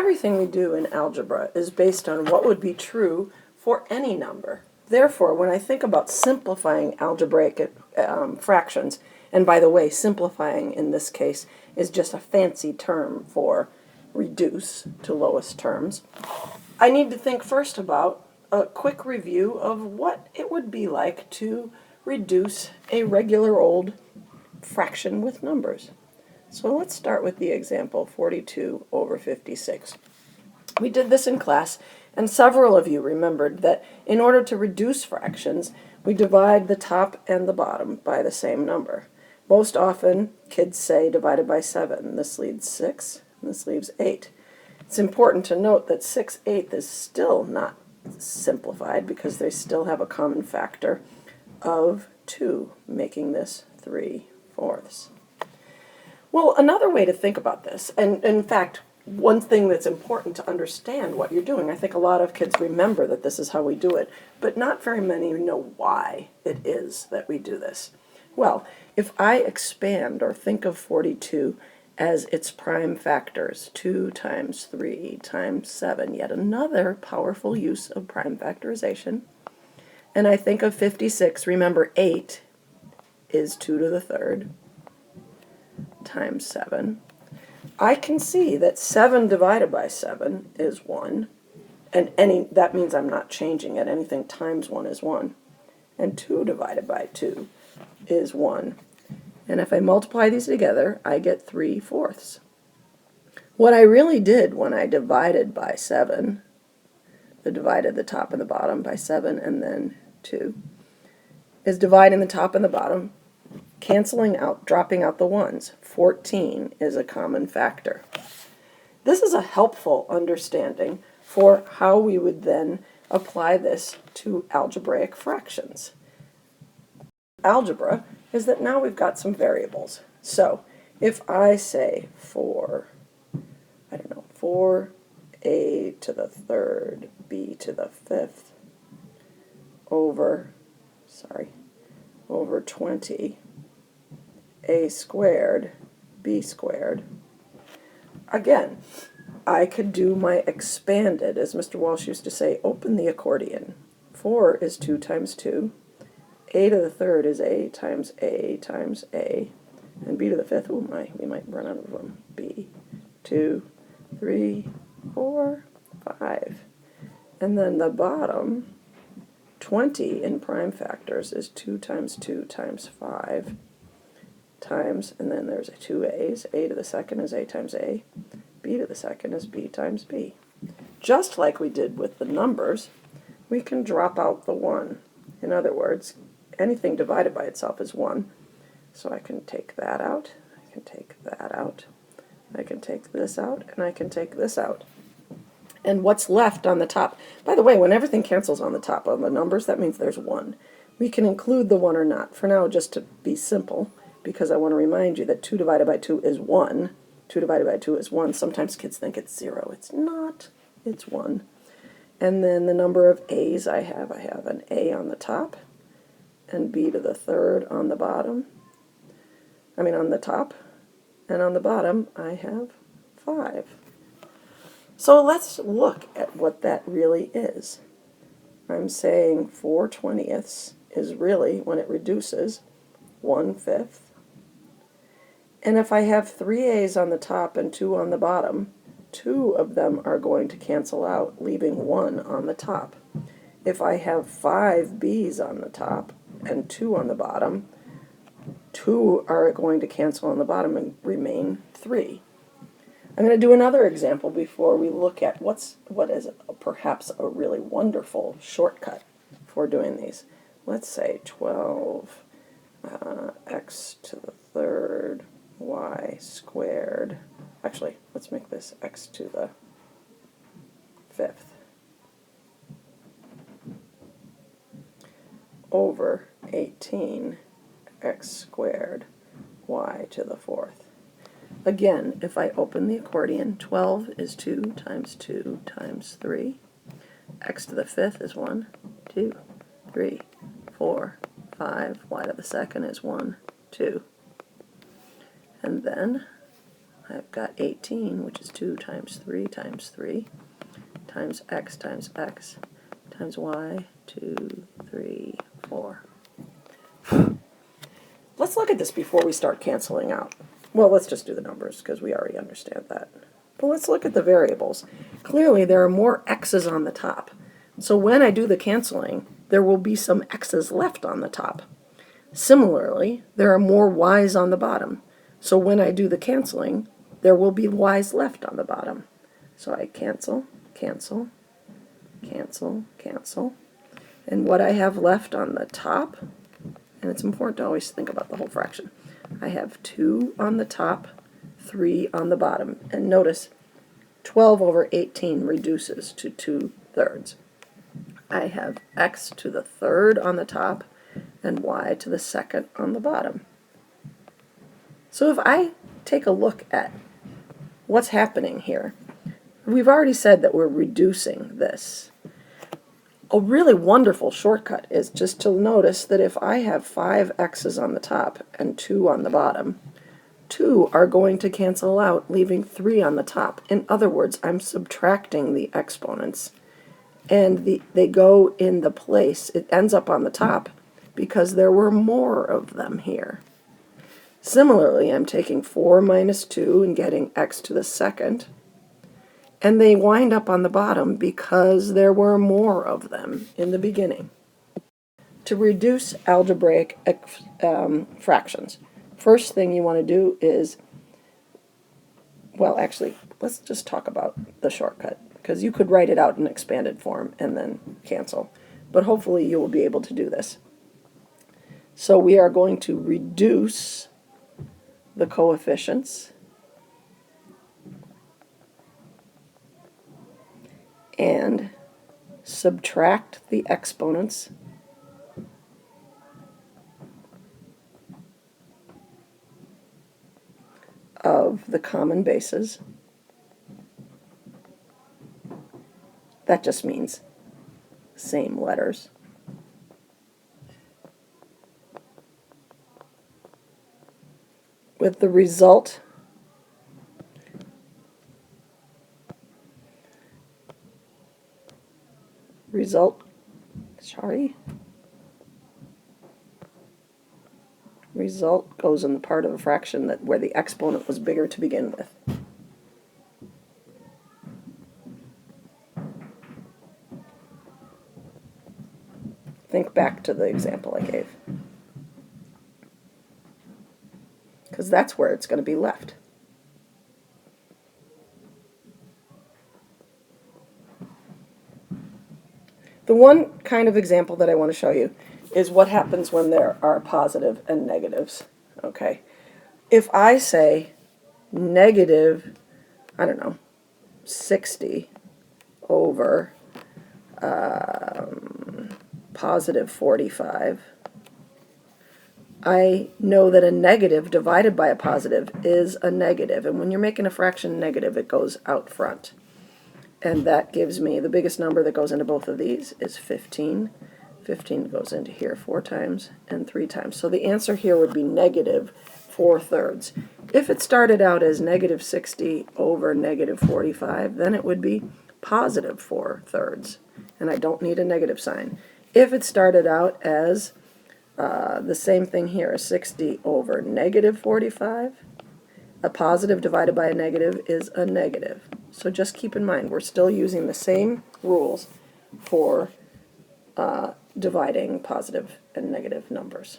Everything we do in algebra is based on what would be true for any number. Therefore, when I think about simplifying algebraic fractions, and by the way, simplifying in this case is just a fancy term for reduce to lowest terms, I need to think first about a quick review of what it would be like to reduce a regular old fraction with numbers. So let's start with the example 42 over 56. We did this in class, and several of you remembered that in order to reduce fractions, we divide the top and the bottom by the same number. Most often, kids say divided by 7. This leaves 6, and this leaves 8. It's important to note that 6/8 is still not simplified because they still have a common factor of 2, making this 3/4. Well, another way to think about this, and in fact, one thing that's important to understand what you're doing, I think a lot of kids remember that this is how we do it, but not very many know why it is that we do this. Well, if I expand or think of 42 as its prime factors, 2 times 3 times 7, yet another powerful use of prime factorization, and I think of 56, remember 8 is 2 to the third times 7, I can see that 7 divided by 7 is 1, and that means I'm not changing it. Anything times 1 is 1. And 2 divided by 2 is 1. And if I multiply these together, I get 3/4. What I really did when I divided by 7, I divided the top and the bottom by 7 and then 2, is dividing the top and the bottom, canceling out, dropping out the ones. 14 is a common factor. This is a helpful understanding for how we would then apply this to algebraic fractions. Algebra is that now we've got some variables. So if I say 4a to the third, b to the fifth over 20, a squared, b squared. Again, I could do my expanded, as Mr. Walsh used to say, open the accordion. 4 is 2 times 2. A to the third is a times a times a. And b to the fifth, oh my, we might run out of room. b, 2, 3, 4, 5. And then the bottom, 20 in prime factors is 2 times 2 times 5 times, and then there's 2 a's. A to the second is a times a. B to the second is b times b. Just like we did with the numbers, we can drop out the 1. In other words, anything divided by itself is 1. So I can take that out, I can take that out, I can take this out, and I can take this out. And what's left on the top? By the way, when everything cancels on the top of the numbers, that means there's 1. We can include the 1 or not. For now, just to be simple, because I want to remind you that 2 divided by 2 is 1. 2 divided by 2 is 1. Sometimes kids think it's 0. It's not. It's 1. And then the number of a's I have an a on the top, and b to the third on the bottom. On the top, and on the bottom I have 5. So let's look at what that really is. I'm saying 4/20 is really, when it reduces, 1/5. And if I have 3 a's on the top and 2 on the bottom, 2 of them are going to cancel out, leaving 1 on the top. If I have 5 b's on the top and 2 on the bottom, 2 are going to cancel on the bottom and remain 3. I'm going to do another example before we look at what is perhaps a really wonderful shortcut for doing these. Let's say 12 x to the third y squared. Actually, let's make this x to the fifth over 18 x squared y to the fourth. Again, if I open the accordion, 12 is 2 times 2 times 3. X to the fifth is 1, 2, 3, 4, 5. Y to the second is 1, 2. And then I've got 18, which is 2 times 3 times 3 times x times y, 2, 3, 4. Let's look at this before we start canceling out. Well, let's just do the numbers because we already understand that. But let's look at the variables. Clearly, there are more x's on the top. So when I do the canceling, there will be some x's left on the top. Similarly, there are more y's on the bottom. So when I do the canceling, there will be y's left on the bottom. So I cancel, cancel, cancel, cancel. And what I have left on the top, and it's important to always think about the whole fraction, I have 2 on the top, 3 on the bottom. And notice 12 over 18 reduces to 2/3. I have x to the third on the top and y to the second on the bottom. So if I take a look at what's happening here, we've already said that we're reducing this. A really wonderful shortcut is just to notice that if I have 5 x's on the top and 2 on the bottom, 2 are going to cancel out, leaving 3 on the top. In other words, I'm subtracting the exponents, and they go in the place. It ends up on the top because there were more of them here. Similarly, I'm taking 4 minus 2 and getting x to the second, and they wind up on the bottom because there were more of them in the beginning. To reduce algebraic fractions, first thing you want to do is, well, actually, let's just talk about the shortcut, because you could write it out in expanded form and then cancel. But hopefully you will be able to do this. So we are going to reduce the coefficients and subtract the exponents of the common bases. That just means same letters. With the result goes in the part of a fraction that where the exponent was bigger to begin with. Think back to the example I gave, because that's where it's going to be left. The one kind of example that I want to show you is what happens when there are positive and negatives. Okay, if I say negative, I don't know, 60 over positive 45, I know that a negative divided by a positive is a negative, and when you're making a fraction negative, it goes out front. And that gives me, the biggest number that goes into both of these is 15. 15 goes into here 4 times and 3 times. So the answer here would be negative 4/3. If it started out as negative 60 over negative 45, then it would be positive 4/3. And I don't need a negative sign. If it started out as the same thing here, 60 over negative 45, a positive divided by a negative is a negative. So just keep in mind, we're still using the same rules for dividing positive and negative numbers.